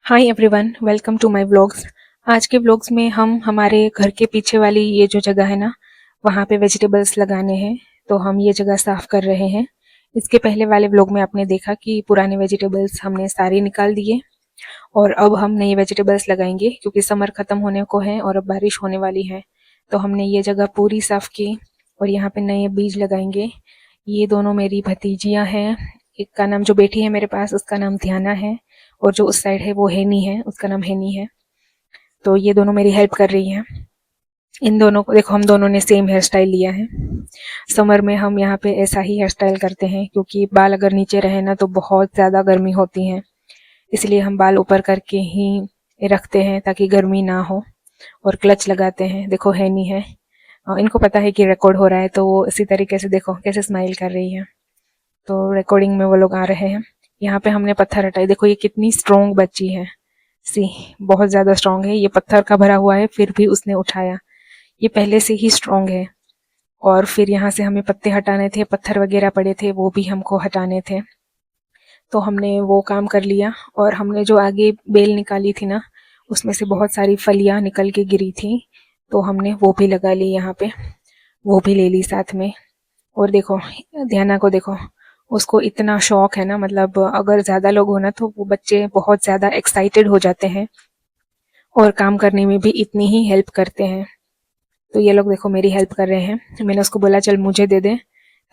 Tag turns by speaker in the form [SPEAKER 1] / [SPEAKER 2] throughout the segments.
[SPEAKER 1] Hi everyone, welcome to my vlogs. आज के vlogs में हम हमारे घर के पीछे वाली ये जो जगह है ना, वहाँ पे वेजिटेबल्स लगाने हैं। तो हम ये जगह साफ कर रहे हैं। इसके पहले वाले व्लॉग में आपने देखा कि पुराने वेजिटेबल्स हमने सारे निकाल दिए और अब हम नए वेजिटेबल्स लगाएंगे क्योंकि समर खत्म होने को है और अब बारिश होने वाली है। तो हमने ये जगह पूरी साफ की और यहाँ पे नए बीज लगाएंगे। ये दोनों मेरी भतीजियाँ हैं। एक का नाम, जो बेटी है मेरे पास, उसका नाम ध्याना है, और जो उस साइड है वो हेनी है, उसका नाम हेनी है। तो ये दोनों मेरी हेल्प कर रही हैं। इन दोनों को देखो, हम दोनों ने सेम हेयर स्टाइल लिया है। समर में हम यहाँ पे ऐसा ही हेयर स्टाइल करते हैं क्योंकि बाल अगर नीचे रहे ना तो बहुत ज़्यादा गर्मी होती है, इसलिए हम बाल ऊपर करके ही रखते हैं ताकि गर्मी ना हो। और क्लच लगाते हैं। देखो हेनी है, इनको पता है कि रिकॉर्ड हो रहा है तो वो इसी तरीके से देखो कैसे स्माइल कर रही है। तो रिकॉर्डिंग में वो लोग आ रहे हैं। यहाँ पे हमने पत्थर हटाए। देखो ये कितनी स्ट्रॉन्ग बच्ची है। सी, बहुत ज़्यादा स्ट्रॉन्ग है। ये पत्थर का भरा हुआ है फिर भी उसने उठाया। ये पहले से ही स्ट्रॉन्ग है। और फिर यहाँ से हमें पत्ते हटाने थे, पत्थर वगैरह पड़े थे वो भी हमको हटाने थे। तो हमने वो काम कर लिया। और हमने जो आगे बेल निकाली थी ना, उसमें से बहुत सारी फलियाँ निकल के गिरी थी, तो हमने वो भी लगा ली यहाँ पे, वो भी ले ली साथ में। और देखो ध्याना को देखो, उसको इतना शौक है ना, मतलब अगर ज़्यादा लोग हो ना तो वो बच्चे बहुत ज़्यादा एक्साइटेड हो जाते हैं और काम करने में भी इतनी ही हेल्प करते हैं। तो ये लोग देखो मेरी हेल्प कर रहे हैं। मैंने उसको बोला चल मुझे दे दे,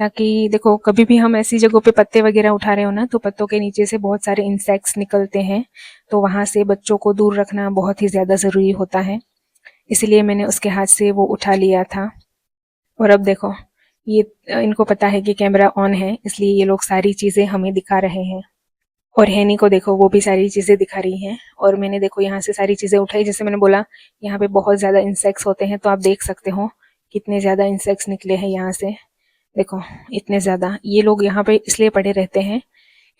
[SPEAKER 1] ताकि देखो कभी भी हम ऐसी जगहों पे पत्ते वगैरह उठा रहे हो ना तो पत्तों के नीचे से बहुत सारे इंसेक्ट्स निकलते हैं, तो वहाँ से बच्चों को दूर रखना बहुत ही ज़्यादा ज़रूरी होता है। इसलिए मैंने उसके हाथ से वो उठा लिया था। और अब देखो ये, इनको पता है कि कैमरा ऑन है, इसलिए ये लोग सारी चीज़ें हमें दिखा रहे हैं। और हैनी को देखो, वो भी सारी चीज़ें दिखा रही हैं। और मैंने देखो यहाँ से सारी चीज़ें उठाई। जैसे मैंने बोला यहाँ पे बहुत ज़्यादा इंसेक्ट्स होते हैं, तो आप देख सकते हो कितने ज़्यादा इंसेक्ट्स निकले हैं यहाँ से। देखो इतने ज़्यादा। ये लोग यहाँ पे इसलिए पड़े रहते हैं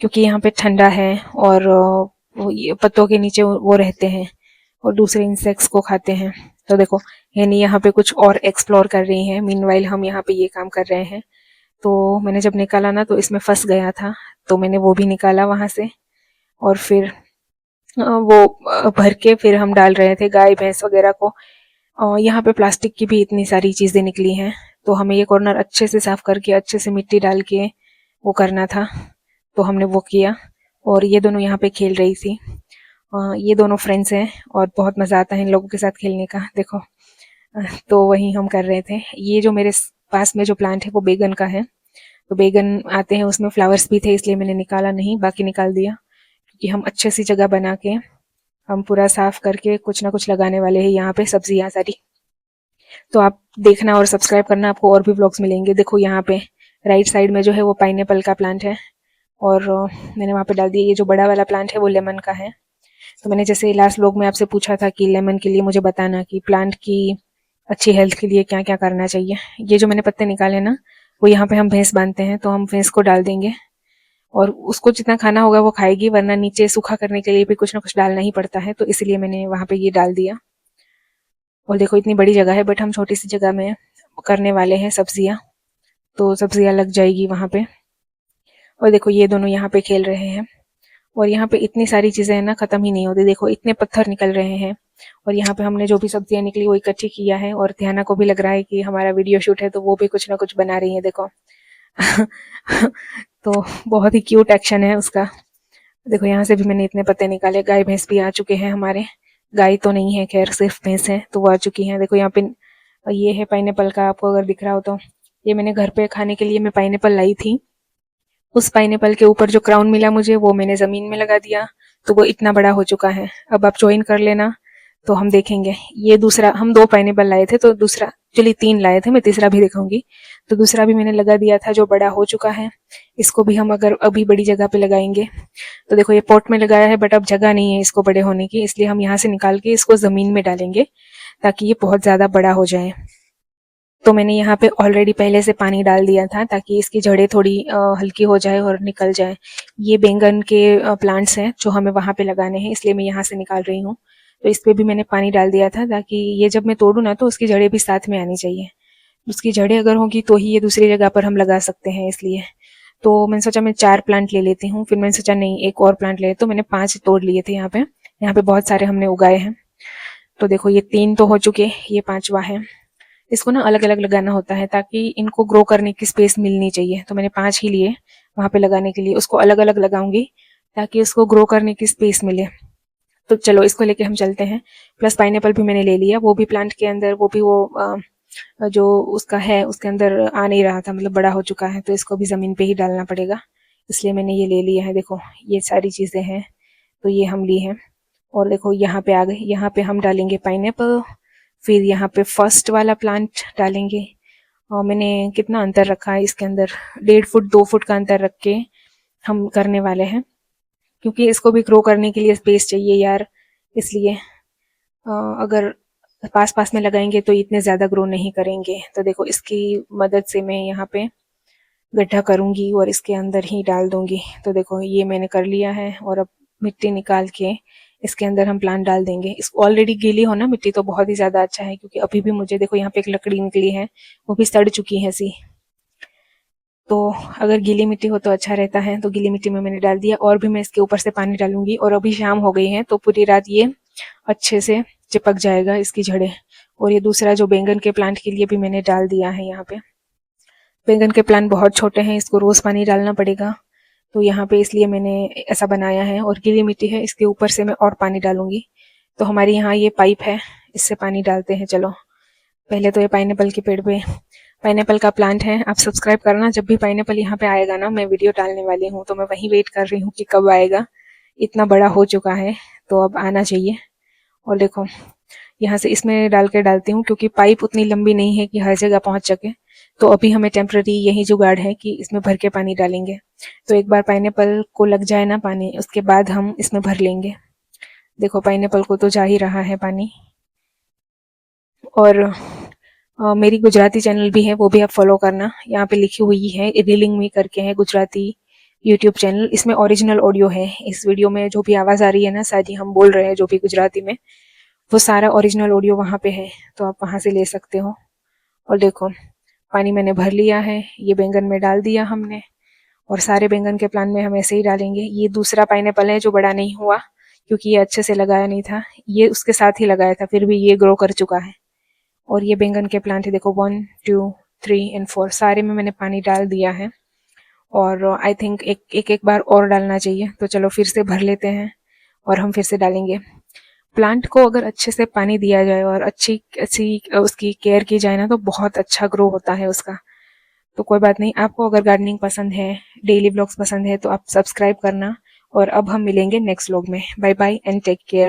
[SPEAKER 1] क्योंकि यहाँ पे ठंडा है और वो ये पत्तों के नीचे वो रहते हैं और दूसरे इंसेक्ट्स को खाते हैं। तो देखो हैनी यहाँ पे कुछ और एक्सप्लोर कर रही हैं, मीनवाइल हम यहाँ पे ये काम कर रहे हैं। तो मैंने जब निकाला ना तो इसमें फंस गया था, तो मैंने वो भी निकाला वहाँ से। और फिर वो भर के फिर हम डाल रहे थे गाय भैंस वगैरह को। यहाँ पे प्लास्टिक की भी इतनी सारी चीज़ें निकली हैं, तो हमें ये कॉर्नर अच्छे से साफ करके अच्छे से मिट्टी डाल के वो करना था, तो हमने वो किया। और ये दोनों यहाँ पे खेल रही थी। ये दोनों फ्रेंड्स हैं और बहुत मज़ा आता है इन लोगों के साथ खेलने का। देखो तो वही हम कर रहे थे। ये जो मेरे पास में जो प्लांट है वो बैगन का है, तो बैगन आते हैं उसमें फ्लावर्स भी थे, इसलिए मैंने निकाला नहीं, बाकी निकाल दिया क्योंकि हम अच्छे सी जगह बना के हम पूरा साफ करके कुछ ना कुछ लगाने वाले हैं यहाँ पे सब्जियाँ सारी। तो आप देखना और सब्सक्राइब करना, आपको और भी व्लॉग्स मिलेंगे। देखो यहाँ पे राइट साइड में जो है वो पाइनएप्पल का प्लांट है और मैंने वहाँ पे डाल दिया। ये जो बड़ा वाला प्लांट है वो लेमन का है। तो मैंने जैसे लास्ट व्लॉग में आपसे पूछा था कि लेमन के लिए मुझे बताना कि प्लांट की अच्छी हेल्थ के लिए क्या क्या करना चाहिए। ये जो मैंने पत्ते निकाले ना, वो यहाँ पे हम भैंस बांधते हैं, तो हम भैंस को डाल देंगे और उसको जितना खाना होगा वो खाएगी, वरना नीचे सूखा करने के लिए भी कुछ ना कुछ डालना ही पड़ता है, तो इसलिए मैंने वहाँ पे ये डाल दिया। और देखो इतनी बड़ी जगह है बट हम छोटी सी जगह में करने वाले हैं सब्जियाँ, तो सब्जियाँ लग जाएगी वहाँ पे। और देखो ये दोनों यहाँ पे खेल रहे हैं और यहाँ पे इतनी सारी चीज़ें हैं ना, ख़त्म ही नहीं होती। देखो इतने पत्थर निकल रहे हैं और यहाँ पे हमने जो भी सब्जियाँ निकली वो इकट्ठी किया है। और ध्याना को भी लग रहा है कि हमारा वीडियो शूट है, तो वो भी कुछ ना कुछ बना रही है देखो। तो बहुत ही क्यूट एक्शन है उसका। देखो यहाँ से भी मैंने इतने पत्ते निकाले। गाय भैंस भी आ चुके हैं हमारे। गाय तो नहीं है खैर, सिर्फ भैंस है, तो वो आ चुकी हैं। देखो यहाँ पे ये है पाइनएप्पल का, आपको अगर दिख रहा हो तो। ये मैंने घर पे खाने के लिए मैं पाइनएप्पल लाई थी। उस पाइनएप्पल के ऊपर जो क्राउन मिला मुझे, वो मैंने ज़मीन में लगा दिया, तो वो इतना बड़ा हो चुका है। अब आप ज्वाइन कर लेना तो हम देखेंगे। ये दूसरा, हम 2 पाइनएप्पल लाए थे, तो दूसरा, एक्चुअली 3 लाए थे, मैं तीसरा भी दिखाऊंगी। तो दूसरा भी मैंने लगा दिया था जो बड़ा हो चुका है। इसको भी हम अगर अभी बड़ी जगह पे लगाएंगे, तो देखो ये पॉट में लगाया है बट अब जगह नहीं है इसको बड़े होने की, इसलिए हम यहाँ से निकाल के इसको ज़मीन में डालेंगे ताकि ये बहुत ज़्यादा बड़ा हो जाए। तो मैंने यहाँ पे ऑलरेडी पहले से पानी डाल दिया था ताकि इसकी जड़ें थोड़ी हल्की हो जाए और निकल जाए। ये बैंगन के प्लांट्स हैं जो हमें वहाँ पे लगाने हैं, इसलिए मैं यहाँ से निकाल रही हूँ। तो इस पे भी मैंने पानी डाल दिया था ताकि ये जब मैं तोड़ूँ ना तो उसकी जड़ें भी साथ में आनी चाहिए। उसकी जड़ें अगर होंगी तो ही ये दूसरी जगह पर हम लगा सकते हैं, इसलिए। तो मैंने सोचा मैं 4 प्लांट ले लेती हूँ, फिर मैंने सोचा नहीं एक और प्लांट ले, तो मैंने 5 तोड़ लिए थे यहाँ पे। यहाँ पे बहुत सारे हमने उगाए हैं। तो देखो ये 3 तो हो चुके, ये 5वां है। इसको ना अलग अलग लगाना होता है ताकि इनको ग्रो करने की स्पेस मिलनी चाहिए। तो मैंने 5 ही लिए वहां पे लगाने के लिए, उसको अलग अलग लगाऊंगी ताकि उसको ग्रो करने की स्पेस मिले। तो चलो इसको लेके हम चलते हैं। प्लस पाइनएप्पल भी मैंने ले लिया, वो भी प्लांट के अंदर, वो भी वो जो उसका है उसके अंदर आ नहीं रहा था, मतलब बड़ा हो चुका है, तो इसको भी ज़मीन पे ही डालना पड़ेगा, इसलिए मैंने ये ले लिया है। देखो ये सारी चीज़ें हैं, तो ये हम ली हैं। और देखो यहाँ पे आ गए, यहाँ पे हम डालेंगे पाइनएप्पल, फिर यहाँ पे फर्स्ट वाला प्लांट डालेंगे। और मैंने कितना अंतर रखा है इसके अंदर, 1.5 फुट 2 फुट का अंतर रख के हम करने वाले हैं, क्योंकि इसको भी ग्रो करने के लिए स्पेस चाहिए यार, इसलिए अगर पास पास में लगाएंगे तो इतने ज़्यादा ग्रो नहीं करेंगे। तो देखो इसकी मदद से मैं यहाँ पे गड्ढा करूँगी और इसके अंदर ही डाल दूँगी। तो देखो ये मैंने कर लिया है, और अब मिट्टी निकाल के इसके अंदर हम प्लांट डाल देंगे। इसको ऑलरेडी गीली हो ना मिट्टी तो बहुत ही ज़्यादा अच्छा है, क्योंकि अभी भी मुझे देखो यहाँ पे एक लकड़ी निकली है, वो भी सड़ चुकी है सी। तो अगर गीली मिट्टी हो तो अच्छा रहता है। तो गीली मिट्टी में मैंने डाल दिया, और भी मैं इसके ऊपर से पानी डालूंगी। और अभी शाम हो गई है तो पूरी रात ये अच्छे से चिपक जाएगा इसकी जड़ें। और ये दूसरा जो बैंगन के प्लांट के लिए भी मैंने डाल दिया है यहाँ पे। बैंगन के प्लांट बहुत छोटे हैं, इसको रोज पानी डालना पड़ेगा, तो यहाँ पे इसलिए मैंने ऐसा बनाया है। और गीली मिट्टी है, इसके ऊपर से मैं और पानी डालूंगी। तो हमारी यहाँ ये पाइप है, इससे पानी डालते हैं। चलो पहले तो ये पाइनएप्पल के पेड़ पे पाइनएप्पल का प्लांट है। आप सब्सक्राइब करना, जब भी पाइनएप्पल यहाँ पे आएगा ना, मैं वीडियो डालने वाली हूँ, तो मैं वहीं वेट कर रही हूँ कि कब आएगा। इतना बड़ा हो चुका है तो अब आना चाहिए। और देखो यहाँ से इसमें डाल के डालती हूँ, क्योंकि पाइप उतनी लंबी नहीं है कि हर जगह पहुंच सके। तो अभी हमें टेम्पररी यही जुगाड़ है कि इसमें भर के पानी डालेंगे। तो एक बार पाइनएप्पल को लग जाए ना पानी, उसके बाद हम इसमें भर लेंगे। देखो पाइनएप्पल को तो जा ही रहा है पानी। और मेरी गुजराती चैनल भी है, वो भी आप फॉलो करना। यहाँ पे लिखी हुई है, रीलिंग मी करके है गुजराती यूट्यूब चैनल। इसमें ओरिजिनल ऑडियो है। इस वीडियो में जो भी आवाज़ आ रही है ना, शायद हम बोल रहे हैं जो भी गुजराती में, वो सारा ओरिजिनल ऑडियो वहाँ पे है, तो आप वहाँ से ले सकते हो। और देखो पानी मैंने भर लिया है, ये बैंगन में डाल दिया हमने। और सारे बैंगन के प्लांट में हम ऐसे ही डालेंगे। ये दूसरा पाइनएप्पल है जो बड़ा नहीं हुआ, क्योंकि ये अच्छे से लगाया नहीं था, ये उसके साथ ही लगाया था, फिर भी ये ग्रो कर चुका है। और ये बैंगन के प्लांट है, देखो 1 2 3 एंड 4 सारे में मैंने पानी डाल दिया है। और आई थिंक एक बार और डालना चाहिए। तो चलो फिर से भर लेते हैं और हम फिर से डालेंगे। प्लांट को अगर अच्छे से पानी दिया जाए और अच्छी अच्छी उसकी केयर की जाए ना, तो बहुत अच्छा ग्रो होता है उसका। तो कोई बात नहीं, आपको अगर गार्डनिंग पसंद है, डेली ब्लॉग्स पसंद है, तो आप सब्सक्राइब करना। और अब हम मिलेंगे नेक्स्ट व्लॉग में। Bye bye and take care.